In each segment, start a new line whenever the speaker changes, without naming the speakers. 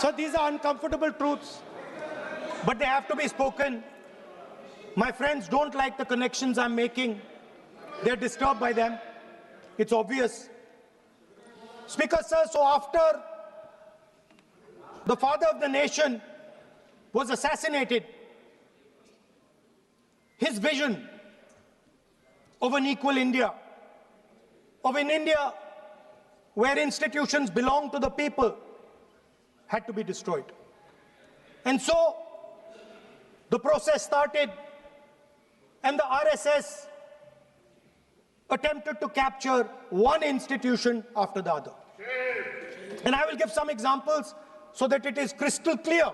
So these are uncomfortable truths, but they have to be spoken. My friends don't like the connections I'm making. They're disturbed by them. It's obvious. Speaker, sir, so after the father of the nation was assassinated, his vision of an equal India, of an India where institutions belong to the people, had to be destroyed. And so the process started, and the RSS attempted to capture one institution after the other. And I will give some examples so that it is crystal clear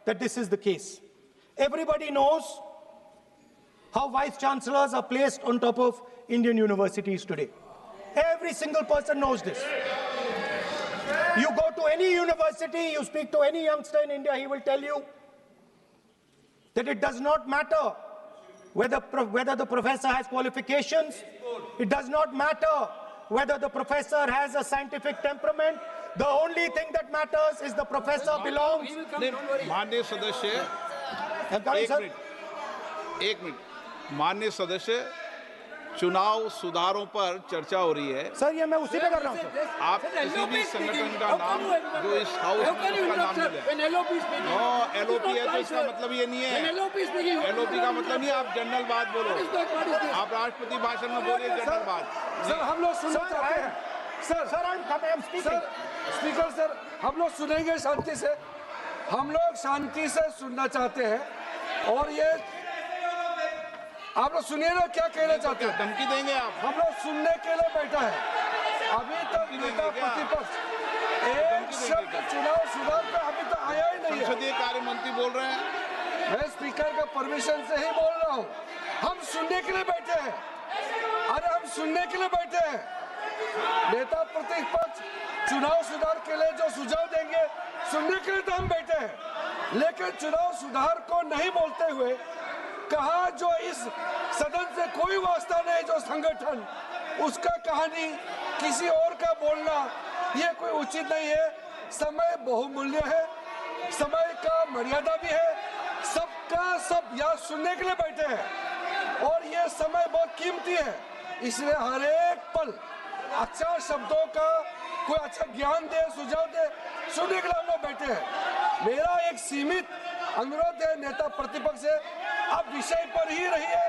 that this is the case. Everybody knows how vice chancellors are placed on top of Indian universities today. Every single person knows this. You go to any university, you speak to any youngster in India, he will tell you that it does not matter whether the professor has qualifications. It does not matter whether the professor has a scientific temperament. The only thing that matters is the professor belongs.
माननीय सदस्य, एक minute, माननीय सदस्य, चुनाव सुधारों पर चर्चा हो रही है।
सर, ये मैं उसी पे कर रहा हूँ।
आप किसी भी संगठन का नाम जो इस हाउस में उसका नाम ले लें। एलओपी है तो इसका मतलब ये नहीं है। एलओपी का मतलब नहीं, आप जनरल बात बोलो। आप राष्ट्रपति भाषण में बोलिए जनरल बात।
सर, हम लोग सुनना चाहते हैं। स्पीकर सर, हम लोग सुनेंगे शांति से। हम लोग शांति से सुनना चाहते हैं। और ये आप लोग सुनिए ना, क्या कहना चाहते हैं?
धमकी देंगे आप?
हम लोग सुनने के लिए बैठा है। अभी तक नेता प्रतिपक्ष एक शब्द चुनाव सुधार पे अभी तक आया ही नहीं है।
संसदीय कार्य मंत्री बोल रहे हैं।
मैं स्पीकर का परमिशन से ही बोल रहा हूँ। हम सुनने के लिए बैठे हैं। अरे हम सुनने के लिए बैठे हैं। नेता प्रतिपक्ष चुनाव सुधार के लिए जो सुझाव देंगे, सुनने के लिए तो हम बैठे हैं। लेकिन चुनाव सुधार को नहीं बोलते हुए कहा जो इस सदन से कोई वास्ता नहीं, जो संगठन, उसका कहानी किसी और का बोलना, ये कोई उचित नहीं है। समय बहुमूल्य है, समय का मर्यादा भी है। सबका सब यहाँ सुनने के लिए बैठे हैं और ये समय बहुत कीमती है। इसलिए हर एक पल अच्छा शब्दों का कोई अच्छा ज्ञान दे, सुझाव दे, सुनने के लिए हम लोग बैठे हैं। मेरा एक सीमित अनुरोध है नेता प्रतिपक्ष से, आप विषय पर ही रहिए।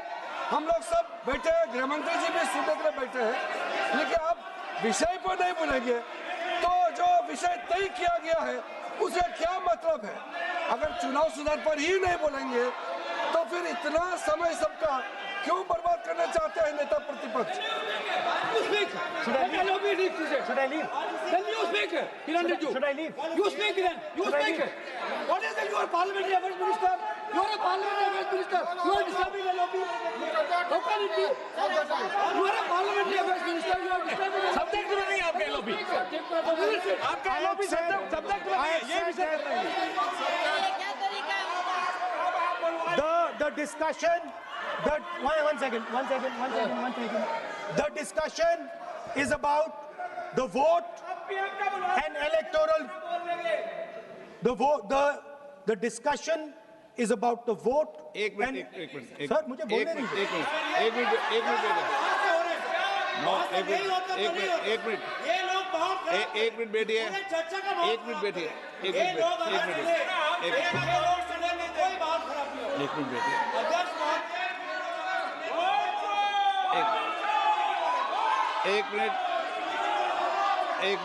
हम लोग सब बैठे हैं, गृह मंत्री जी भी सुनने के लिए बैठे हैं, लेकिन आप विषय पर नहीं बोलेंगे तो जो विषय तय किया गया है उसे क्या मतलब है? अगर चुनाव सुधार पर ही नहीं बोलेंगे तो फिर इतना समय सबका क्यों बर्बाद करना चाहते हैं नेता प्रतिपक्ष?
Should I leave?
Then you speak.
Should I leave?
You speak then. You speak. What is it? You are parliamentary affairs minister. You are a parliamentary affairs minister. You are disturbing the lobby. How can it be? You are a parliamentary affairs minister. You are disturbing the
subject में नहीं आपका lobby. आपका lobby subject में नहीं है. ये विषय कर रहे हैं.
The discussion. One second. The discussion is about the vote and electoral. The discussion is about the vote.
एक मिनट
सर, मुझे बोलने दीजिए।
एक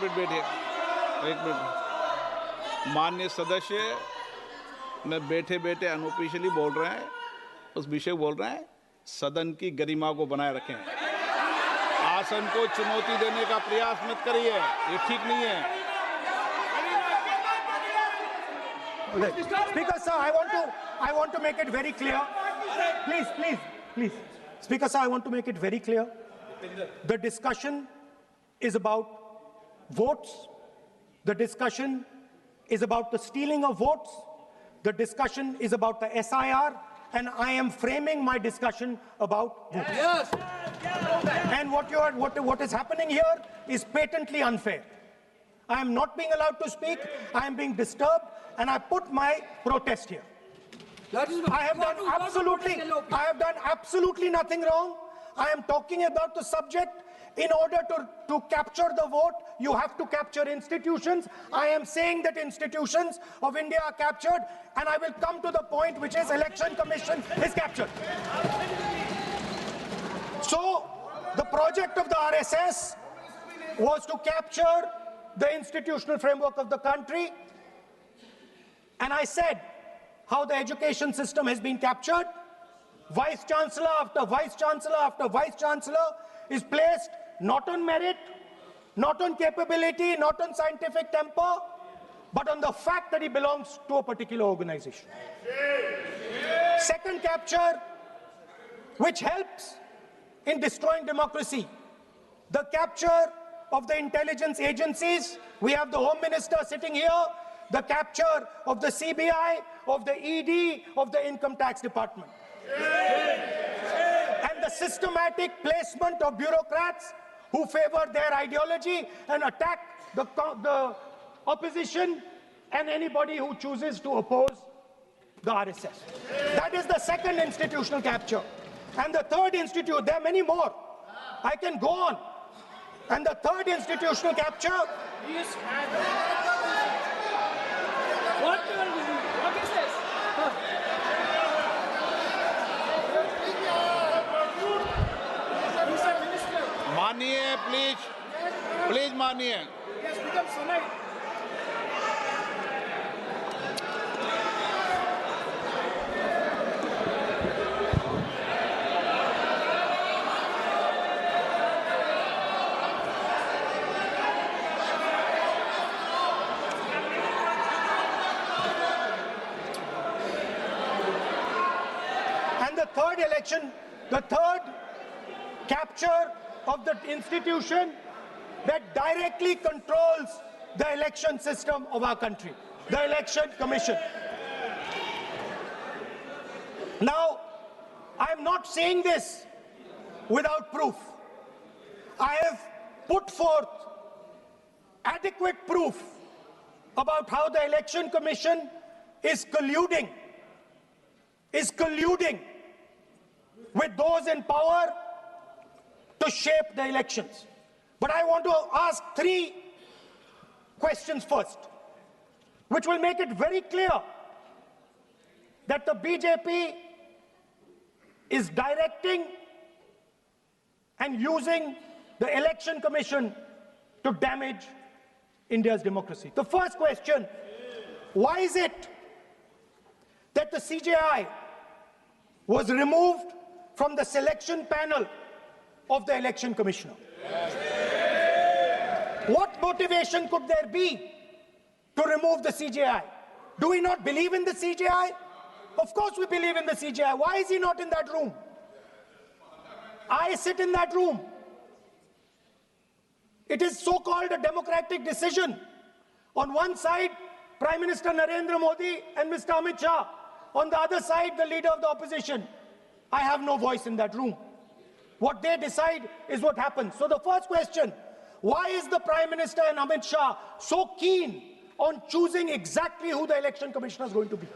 मिनट बैठिए। माननीय सदस्य, मैं बैठे बैठे अनऑफिशियली बोल रहे हैं, उस विषय बोल रहे हैं। सदन की गरिमा को बनाए रखें। आसन को चुनौती देने का प्रयास मत करिए, ये ठीक नहीं है।
Speaker sir, I want to make it very clear. Please. Speaker sir, I want to make it very clear. The discussion is about votes. The discussion is about the stealing of votes. The discussion is about the SIR, and I am framing my discussion about votes.
Yes.
And what is happening here is patently unfair. I am not being allowed to speak. I am being disturbed, and I put my protest here. I have done absolutely nothing wrong. I am talking about the subject. In order to capture the vote, you have to capture institutions. I am saying that institutions of India are captured, and I will come to the point, which is Election Commission is captured. So, the project of the RSS was to capture the institutional framework of the country, and I said how the education system has been captured. Vice Chancellor after Vice Chancellor after Vice Chancellor is placed not on merit, not on capability, not on scientific temper, but on the fact that he belongs to a particular organization. Second capture, which helps in destroying democracy, the capture of the intelligence agencies. We have the Home Minister sitting here, the capture of the CBI, of the ED, of the Income Tax Department. And the systematic placement of bureaucrats who favor their ideology and attack the opposition and anybody who chooses to oppose the RSS. That is the second institutional capture. And the third there are many more. I can go on. And the third institutional capture.
What is this?
मानिए please मानिए.
Yes, become sonite.
The third capture of the institution that directly controls the election system of our country, the Election Commission. Now, I am not saying this without proof. I have put forth adequate proof about how the Election Commission is colluding with those in power to shape the elections. But I want to ask three questions first, which will make it very clear that the BJP is directing and using the Election Commission to damage India's democracy. The first question, why is it that the CJI was removed from the selection panel of the Election Commissioner? What motivation could there be to remove the CJI? Do we not believe in the CJI? Of course we believe in the CJI. Why is he not in that room? I sit in that room. It is so-called a democratic decision. On one side, Prime Minister Narendra Modi and Mr. Amit Shah. On the other side, the leader of the opposition. I have no voice in that room. What they decide is what happens. So the first question, why is the Prime Minister and Amit Shah so keen on choosing exactly who the Election Commissioner is going to be?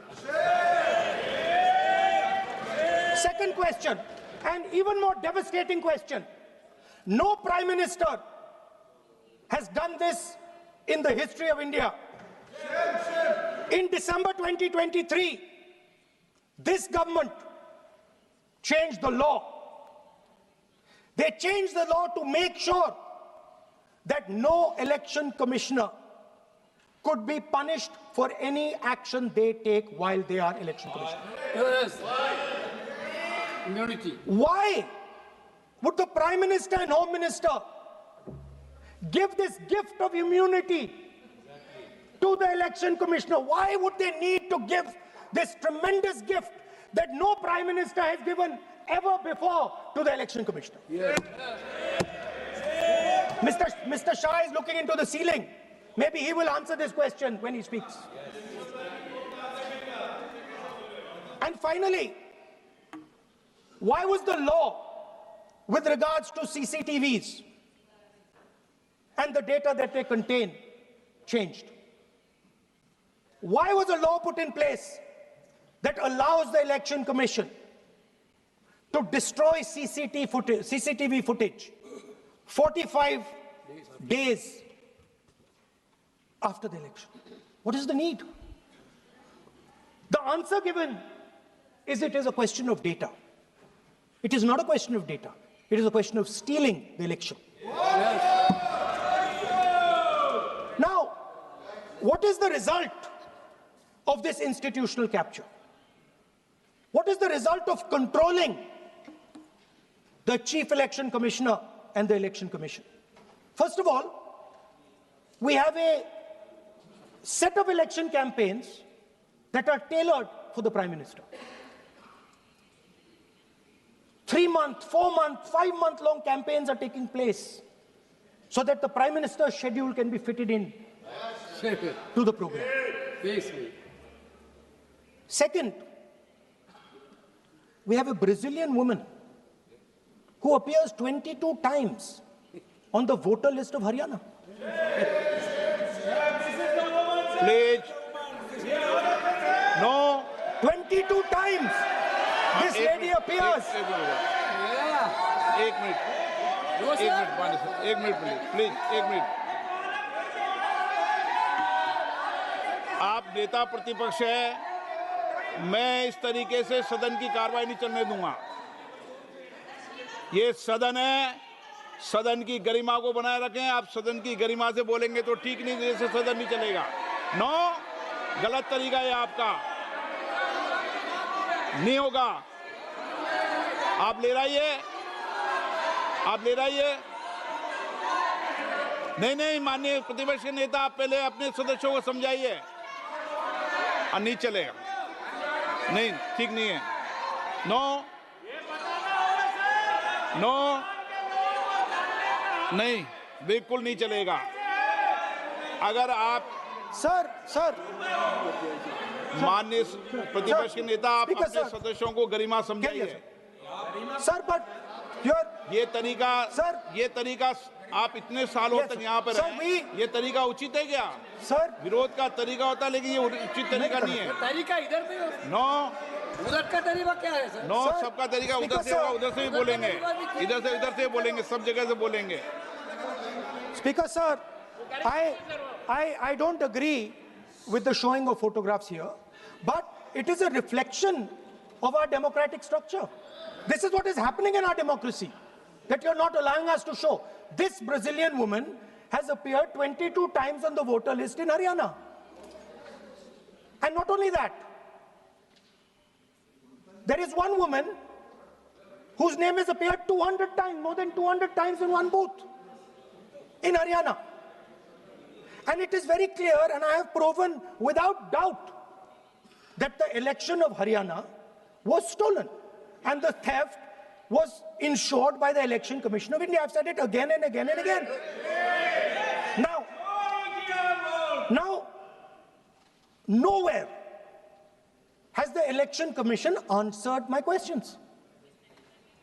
Second question, and even more devastating question, no Prime Minister has done this in the history of India. In December 2023, this government changed the law. They changed the law to make sure that no election commissioner could be punished for any action they take while they are election commissioner.
Yes. Immunity.
Why would the Prime Minister and Home Minister give this gift of immunity to the election commissioner? Why would they need to give this tremendous gift that no Prime Minister has given ever before to the election commissioner?
Yes.
Mr. Shah is looking into the ceiling. Maybe he will answer this question when he speaks. And finally, why was the law with regards to CCTVs and the data that they contain changed. Why was a law put in place that allows the Election Commission to destroy CCTV footage 45 days after the election? What is the need? The answer given is it is a question of data. It is not a question of data. It is a question of stealing the election. Now, what is the result of this institutional capture? What is the result of controlling the Chief Election Commissioner and the Election Commission? First of all, we have a set of election campaigns that are tailored for the Prime Minister. 3-month, 4-month, 5-month long campaigns are taking place so that the Prime Minister's schedule can be fitted in to the program. Second, we have a Brazilian woman who appears 22 times on the voter list of Haryana.
Please. No.
22 times this lady appears.
एक minute please एक minute आप नेता प्रतिपक्ष है, मैं इस तरीके से सदन की कार्रवाई नहीं चलने दूंगा। ये सदन है, सदन की गरिमा को बनाए रखें। आप सदन की गरिमा से बोलेंगे तो ठीक नहीं, जैसे सदन नहीं चलेगा। नो, गलत तरीका है आपका, नहीं होगा। आप ले रहिए, आप ले रहिए। नहीं, माननीय प्रतिपक्ष के नेता, आप पहले अपने सदस्यों को समझाइए। नहीं चलेगा, नहीं, ठीक नहीं है। नो, नहीं, बिल्कुल नहीं चलेगा। अगर आप
सर
माननीय प्रतिपक्ष के नेता, आप अपने सदस्यों को गरिमा समझाइए।
सर, बट
ये तरीका आप इतने सालों तक यहाँ पर हैं, ये तरीका उचित है क्या?
सर,
विरोध का तरीका होता है, लेकिन ये उचित तरीका नहीं है।
तरीका इधर पे
नो,
उधर का तरीका क्या है सर?
नो, सबका तरीका उधर से होगा, उधर से भी बोलेंगे, इधर से बोलेंगे, सब जगह से बोलेंगे।
Speaker sir, I don't agree with the showing of photographs here, but it is a reflection of our democratic structure. This is what is happening in our democracy, that you're not allowing us to show. This Brazilian woman has appeared 22 times on the voter list in Haryana. And not only that, there is one woman whose name has appeared 200 times, more than 200 times in one booth in Haryana. And it is very clear, and I have proven without doubt, that the election of Haryana was stolen. And the theft was ensured by the Election Commission of India. I've said it again and again and again. Now, nowhere has the Election Commission answered my questions.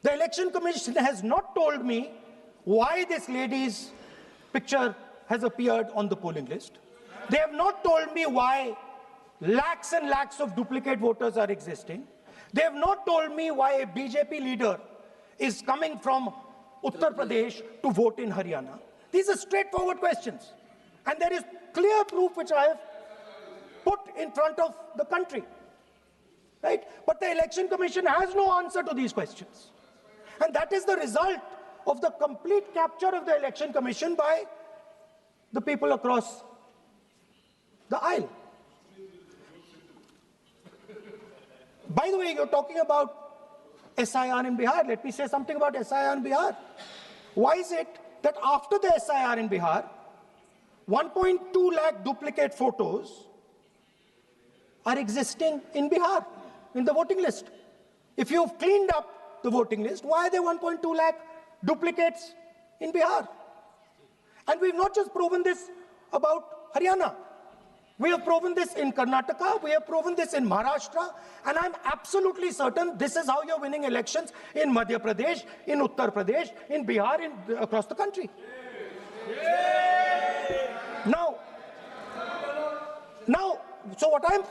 The Election Commission has not told me why this lady's picture has appeared on the polling list. They have not told me why lakhs and lakhs of duplicate voters are existing. They have not told me why a BJP leader is coming from Uttar Pradesh to vote in Haryana. These are straightforward questions. And there is clear proof which I have put in front of the country. Right? But the Election Commission has no answer to these questions. And that is the result of the complete capture of the Election Commission by the people across the aisle. By the way, you're talking about SIR in Bihar. Let me say something about SIR in Bihar. Why is it that after the SIR in Bihar, 1.2 lakh duplicate photos are existing in Bihar, in the voting list? If you've cleaned up the voting list, why are there 1.2 lakh duplicates in Bihar? And we've not just proven this about Haryana. We have proven this in Karnataka, we have proven this in Maharashtra, and I'm absolutely certain this is how you're winning elections in Madhya Pradesh, in Uttar Pradesh, in Bihar, across the country. Now, Now, so what I'm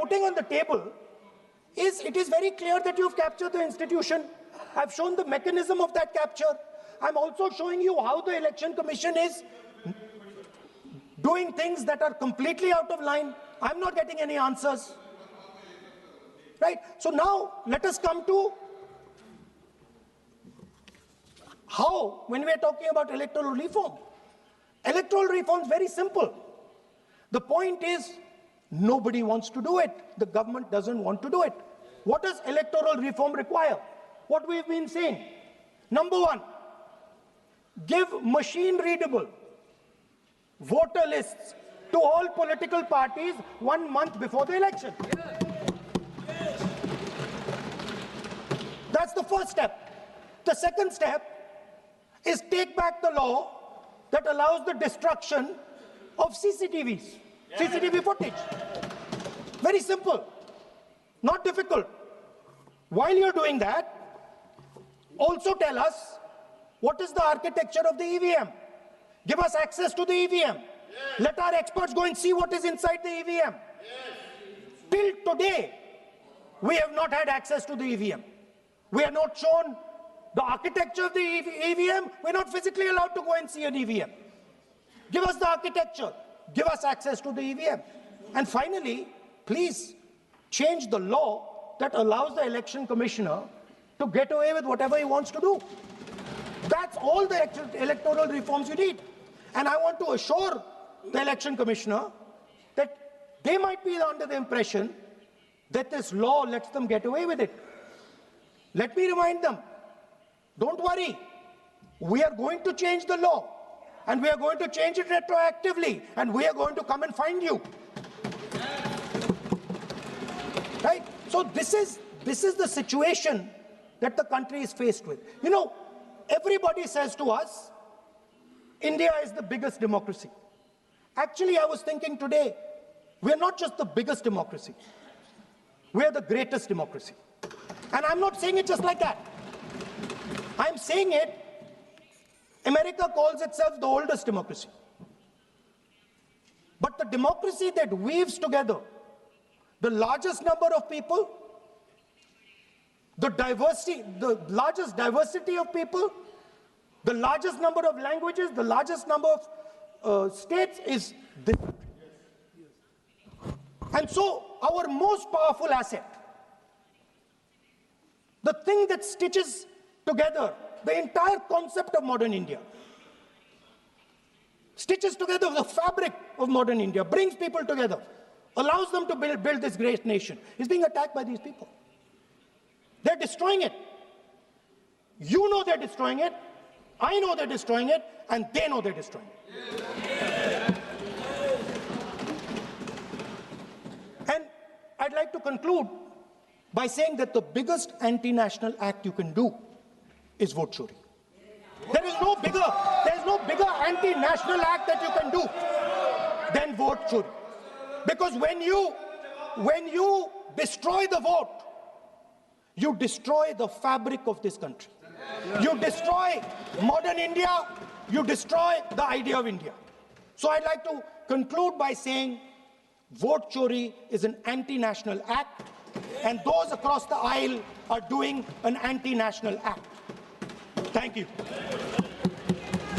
putting on the table is, it is very clear that you've captured the institution. I've shown the mechanism of that capture. I'm also showing you how the Election Commission is doing things that are completely out of line. I'm not getting any answers. Right? So now let us come to how, when we are talking about electoral reform. Electoral reform is very simple. The point is, nobody wants to do it. The government doesn't want to do it. What does electoral reform require? What we've been saying. Number one, give machine-readable voter lists to all political parties 1 month before the election. That's the first step. The second step is take back the law that allows the destruction of CCTVs, CCTV footage. Very simple, not difficult. While you're doing that, also tell us what is the architecture of the EVM. Give us access to the EVM. Let our experts go and see what is inside the EVM. Till today, we have not had access to the EVM. We are not shown the architecture of the EVM. We're not physically allowed to go and see an EVM. Give us the architecture. Give us access to the EVM. And finally, please change the law that allows the election commissioner to get away with whatever he wants to do. That's all the electoral reforms you need. And I want to assure the election commissioner that they might be under the impression that this law lets them get away with it. Let me remind them, don't worry, we are going to change the law, and we are going to change it retroactively, and we are going to come and find you. Right? So this is the situation that the country is faced with. You know, everybody says to us, India is the biggest democracy. Actually, I was thinking today, we're not just the biggest democracy, we're the greatest democracy. And I'm not saying it just like that. I'm saying it, America calls itself the oldest democracy. But the democracy that weaves together the largest number of people, the largest diversity of people, the largest number of languages, the largest number of states is this. And so our most powerful asset, the thing that stitches together the entire concept of modern India, stitches together the fabric of modern India, brings people together, allows them to build this great nation, is being attacked by these people. They're destroying it. You know they're destroying it, I know they're destroying it, and they know they're destroying it. And I'd like to conclude by saying that the biggest anti-national act you can do is vote chori. There is no bigger anti-national act that you can do than vote chori. Because when you destroy the vote, you destroy the fabric of this country. You destroy modern India, you destroy the idea of India. So I'd like to conclude by saying vote chori is an anti-national act, and those across the aisle are doing an anti-national act. Thank you.